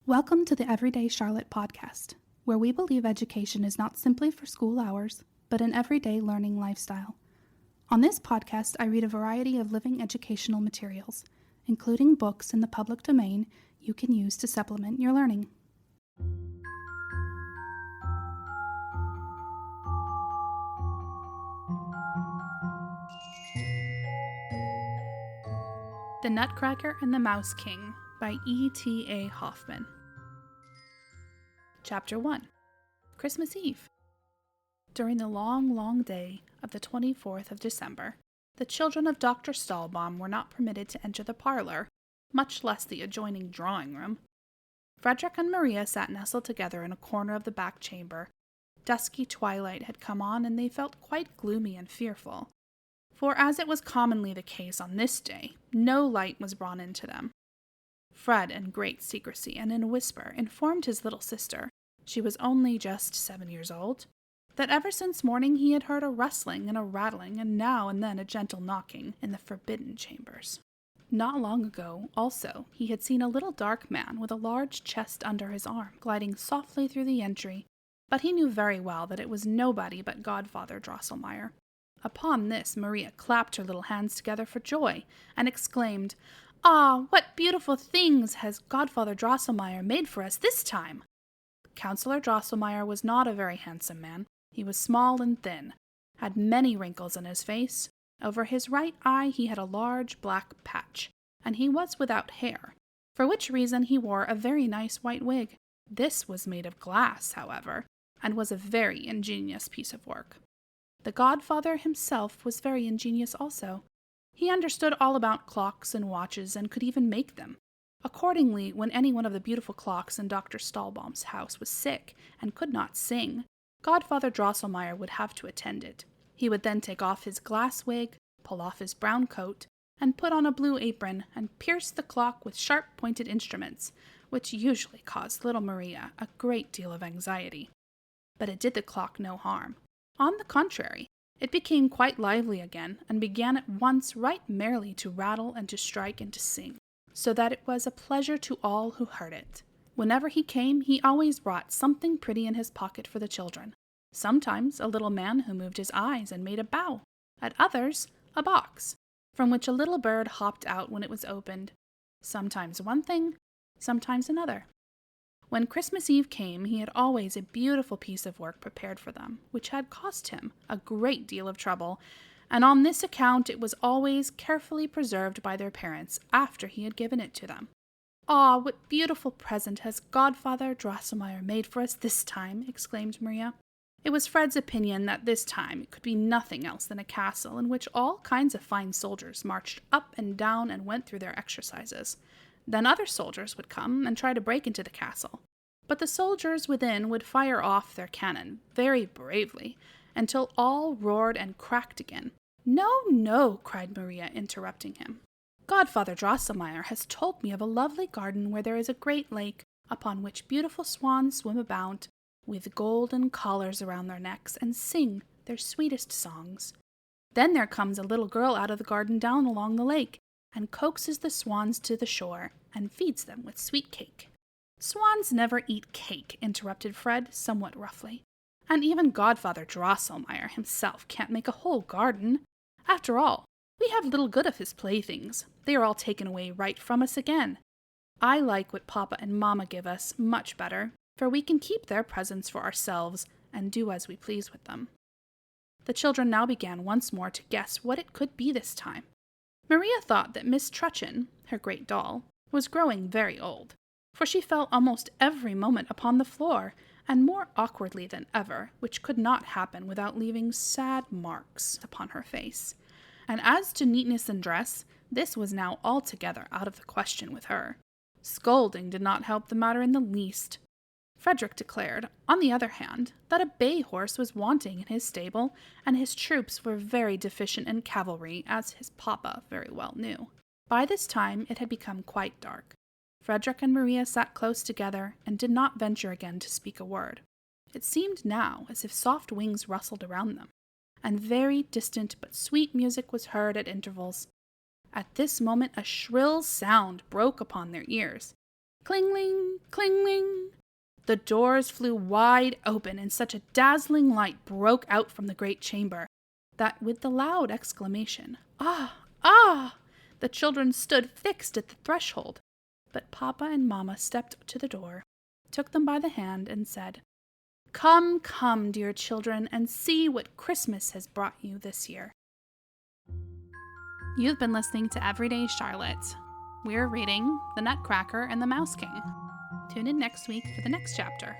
Welcome to the Everyday Charlotte podcast, where we believe education is not simply for school hours, but an everyday learning lifestyle. On this podcast, I read a variety of living educational materials, including books in the public domain you can use to supplement your learning. The Nutcracker and the Mouse King by E.T.A. Hoffman. Chapter 1. Christmas Eve. During the long day of the 24th of December, the children of Dr. Stahlbaum were not permitted to enter the parlor, much less the adjoining drawing room. Frederic and Maria sat nestled together in a corner of the back chamber. Dusky twilight had come on, and they felt quite gloomy and fearful. For as it was commonly the case on this day, no light was brought into them. Fred, in great secrecy and in a whisper, informed his little sister, she was only just 7 years old, that ever since morning he had heard a rustling and a rattling and now and then a gentle knocking in the forbidden chambers. Not long ago, also, he had seen a little dark man with a large chest under his arm gliding softly through the entry, but he knew very well that it was nobody but godfather Drosselmeier. Upon this, Maria clapped her little hands together for joy, and exclaimed, "Ah, what beautiful things has godfather Drosselmeier made for us this time!" Councillor Drosselmeier was not a very handsome man. He was small and thin, had many wrinkles in his face. Over his right eye he had a large black patch, and he was without hair, for which reason he wore a very nice white wig. This was made of glass, however, and was a very ingenious piece of work. The godfather himself was very ingenious also. He understood all about clocks and watches and could even make them. Accordingly, when any one of the beautiful clocks in Dr. Stahlbaum's house was sick and could not sing, godfather Drosselmeier would have to attend it. He would then take off his glass wig, pull off his brown coat, and put on a blue apron and pierce the clock with sharp-pointed instruments, which usually caused little Maria a great deal of anxiety. But it did the clock no harm. On the contrary, it became quite lively again, and began at once right merrily to rattle and to strike and to sing, so that it was a pleasure to all who heard it. Whenever he came, he always brought something pretty in his pocket for the children. Sometimes a little man who moved his eyes and made a bow. At others, a box, from which a little bird hopped out when it was opened. Sometimes one thing, sometimes another. When Christmas Eve came, he had always a beautiful piece of work prepared for them, which had cost him a great deal of trouble, and on this account it was always carefully preserved by their parents after he had given it to them. "Ah, what beautiful present has godfather Drosselmeier made for us this time!" exclaimed Maria. It was Fred's opinion that this time it could be nothing else than a castle in which all kinds of fine soldiers marched up and down and went through their exercises. Then other soldiers would come and try to break into the castle. But the soldiers within would fire off their cannon very bravely, until all roared and cracked again. "No, no," cried Maria, interrupting him. "Godfather Drosselmeier has told me of a lovely garden where there is a great lake, upon which beautiful swans swim about, with golden collars around their necks, and sing their sweetest songs. Then there comes a little girl out of the garden down along the lake, and coaxes the swans to the shore, and feeds them with sweet cake." "Swans never eat cake," interrupted Fred, somewhat roughly. "And even godfather Drosselmeier himself can't make a whole garden. After all, we have little good of his playthings. They are all taken away right from us again. I like what Papa and Mamma give us much better, for we can keep their presents for ourselves and do as we please with them." The children now began once more to guess what it could be this time. Maria thought that Miss Trutchen, her great doll, was growing very old, for she fell almost every moment upon the floor, and more awkwardly than ever, which could not happen without leaving sad marks upon her face. And as to neatness in dress, this was now altogether out of the question with her. Scolding did not help the matter in the least. Frederic declared, on the other hand, that a bay horse was wanting in his stable, and his troops were very deficient in cavalry, as his papa very well knew. By this time it had become quite dark. Frederic and Maria sat close together, and did not venture again to speak a word. It seemed now as if soft wings rustled around them, and very distant but sweet music was heard at intervals. At this moment a shrill sound broke upon their ears. Cling-ling, cling-ling. The doors flew wide open, and such a dazzling light broke out from the great chamber that with the loud exclamation, "Ah! Ah!" the children stood fixed at the threshold. But Papa and Mamma stepped to the door, took them by the hand, and said, "Come, come, dear children, and see what Christmas has brought you this year." You've been listening to Everyday Charlotte. We're reading The Nutcracker and the Mouse King. Tune in next week for the next chapter.